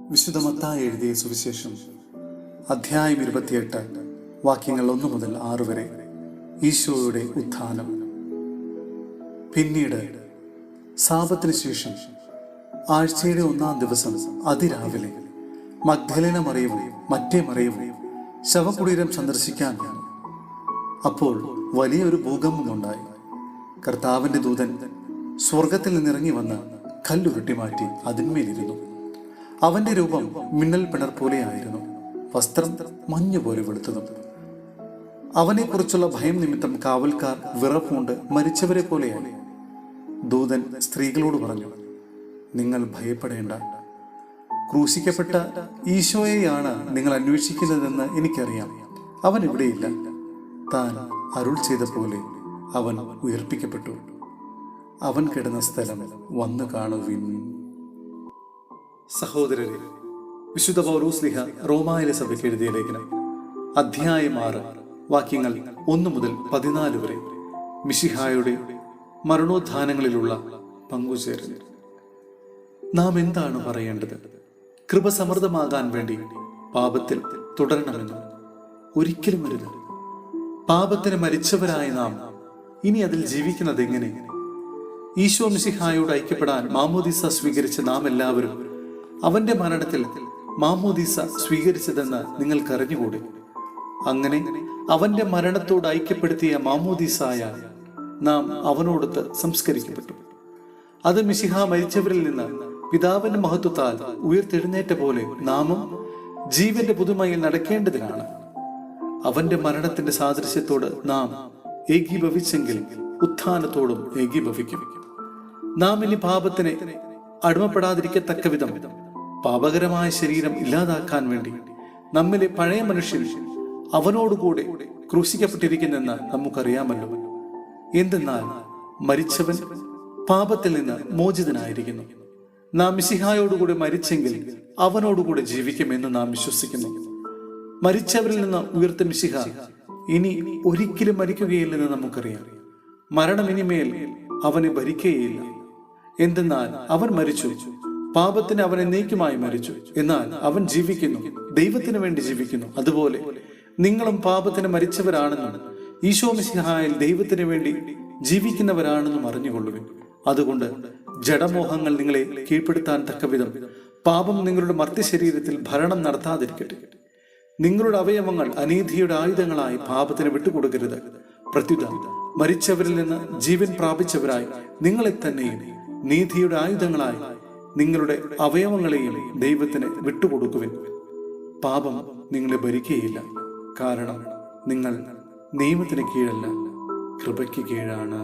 വിശുദ്ധ മത്തായി എഴുതിയ സുവിശേഷം അധ്യായം 28 വാക്യങ്ങൾ 1 മുതൽ 6 വരെ. ഈശോയുടെ ഉത്ഥാനം. പിന്നീട് സാബത്തിന് ശേഷം ആഴ്ചയുടെ 1-ാം ദിവസം അതിരാവിലെ മഗ്ദലേന മറിയവും മറ്റേ മറിയവും ശവകുടീരം സന്ദർശിക്കാൻ വന്നു. അപ്പോൾ വലിയൊരു ഭൂകമ്പമുണ്ടായി. കർത്താവിന്റെ ദൂതൻ സ്വർഗത്തിൽ നിന്നിറങ്ങി വന്ന് കല്ലുരുട്ടി മാറ്റി അതിന്മേലിരുന്നു. അവന്റെ രൂപം മിന്നൽ പിണർ പോലെയായിരുന്നു, വസ്ത്രം മഞ്ഞുപോലെ വെളുത്തതും. അവനെക്കുറിച്ചുള്ള ഭയം നിമിത്തം കാവൽക്കാർ വിറപ്പുകൊണ്ട് മരിച്ചവരെ പോലെയായി. ദൂതൻ സ്ത്രീകളോട് പറഞ്ഞു, നിങ്ങൾ ഭയപ്പെടേണ്ട. ക്രൂശിക്കപ്പെട്ട ഈശോയെയാണ് നിങ്ങൾ അന്വേഷിക്കുന്നതെന്ന് എനിക്കറിയാം. അവൻ ഇവിടെയില്ല. താൻ അരുൾ ചെയ്ത പോലെ അവൻ ഉയർപ്പിക്കപ്പെട്ടു. അവൻ കിടന്ന സ്ഥലം വന്നു കാണുവിൻ. സഹോദരരെ, വിശുദ്ധ പൗലോസ്ലീഹ റോമായിലെ സഭയ്ക്ക് എഴുതിയ ലേഖനം അധ്യായം 6 വാക്യങ്ങൾ 1 മുതൽ 14 വരെ. മിശിഹായുടെ മരണോത്ഥാനങ്ങളിലുള്ള പങ്കുചേരൽ. നാം എന്താണ് പറയേണ്ടത്? കൃപ സമൃദ്ധമാകാൻ വേണ്ടി പാപത്തിൽ തുടരണമെന്നും ഒരിക്കലും അരുത്. പാപത്തിന് മരിച്ചവരായ നാം ഇനി അതിൽ ജീവിക്കുന്നത് എങ്ങനെ? ഈശോ മിശിഹായോട് ഐക്യപ്പെടാൻ മാമോദീസ സ്വീകരിച്ച നാം എല്ലാവരും അവന്റെ മരണത്തിൽ മാമോദീസ സ്വീകരിച്ചതെന്ന് നിങ്ങൾക്കറിഞ്ഞുകൂടെ? അങ്ങനെ അവന്റെ മരണത്തോട് ഐക്യപ്പെടുത്തിയ മാമോദീസായ നാം അവനോടൊത്ത് സംസ്കരിക്കപ്പെട്ടു. അത് മിശിഹ മരിച്ചവരിൽ നിന്ന് പിതാവിന്റെ മഹത്വത്താൽ ഉയർത്തെഴുന്നേറ്റ പോലെ നാമും ജീവന്റെ പുതുമയിൽ നടക്കേണ്ടതിനാണ്. അവന്റെ മരണത്തിന്റെ സാദൃശ്യത്തോട് നാം ഏകീഭവിച്ചെങ്കിൽ ഉത്ഥാനത്തോടും ഏകീഭവിക്കും. നാം ഇനി പാപത്തിന് അടിമപ്പെടാതിരിക്കത്തക്ക വിധം പാപകരമായ ശരീരം ഇല്ലാതാക്കാൻ വേണ്ടി നമ്മിലെ പഴയ മനുഷ്യൻ അവനോടുകൂടെ ക്രൂശിക്കപ്പെട്ടിരിക്കുന്നെന്ന് നമുക്കറിയാമല്ലോ. എന്തെന്നാൽ മരിച്ചവൻ പാപത്തിൽ നിന്ന് മോചിതനായിരിക്കുന്നു. നാം മിശിഹായോടുകൂടെ മരിച്ചെങ്കിൽ അവനോടുകൂടെ ജീവിക്കുമെന്ന് നാം വിശ്വസിക്കുന്നു. മരിച്ചവരിൽ നിന്ന് ഉയർത്ത മിശിഹ ഇനി ഒരിക്കലും മരിക്കുകയില്ലെന്ന് നമുക്കറിയാം. മരണം ഇനിമേൽ അവനെ ഭരിക്കുകയില്ല. എന്തെന്നാൽ അവൻ മരിച്ചു, പാപത്തിന് അവൻ എന്നേക്കുമായി മരിച്ചു. എന്നാൽ അവൻ ജീവിക്കുന്നു, ദൈവത്തിന് വേണ്ടി ജീവിക്കുന്നു. അതുപോലെ നിങ്ങളും പാപത്തിന് മരിച്ചവരാണെന്നും ഈശോ മിശിഹായിൽ ദൈവത്തിന് വേണ്ടി ജീവിക്കുന്നവരാണെന്നും അറിഞ്ഞുകൊള്ളുവിൻ. അതുകൊണ്ട് ജഡമോഹങ്ങൾ നിങ്ങളെ കീഴ്പ്പെടുത്താൻ തക്കവിധം പാപം നിങ്ങളുടെ മർത്യശരീരത്തിൽ ഭരണം നടത്താതിരിക്കട്ടെ. നിങ്ങളുടെ അവയവങ്ങൾ അനീതിയുടെ ആയുധങ്ങളായി പാപത്തിന് വിട്ടുകൊടുക്കരുത്. പ്രത്യുത മരിച്ചവരിൽ നിന്ന് ജീവൻ പ്രാപിച്ചവരായി നിങ്ങളെ തന്നെയും നീതിയുടെ ആയുധങ്ങളായി നിങ്ങളുടെ അവയവങ്ങളെയും ദൈവത്തിന് വിട്ടുകൊടുക്കുവിൻ. പാപം നിങ്ങളെ ഭരിക്കുകയില്ല. കാരണം നിങ്ങൾ നിയമത്തിന് കീഴല്ല, കൃപയ്ക്ക് കീഴാണ്.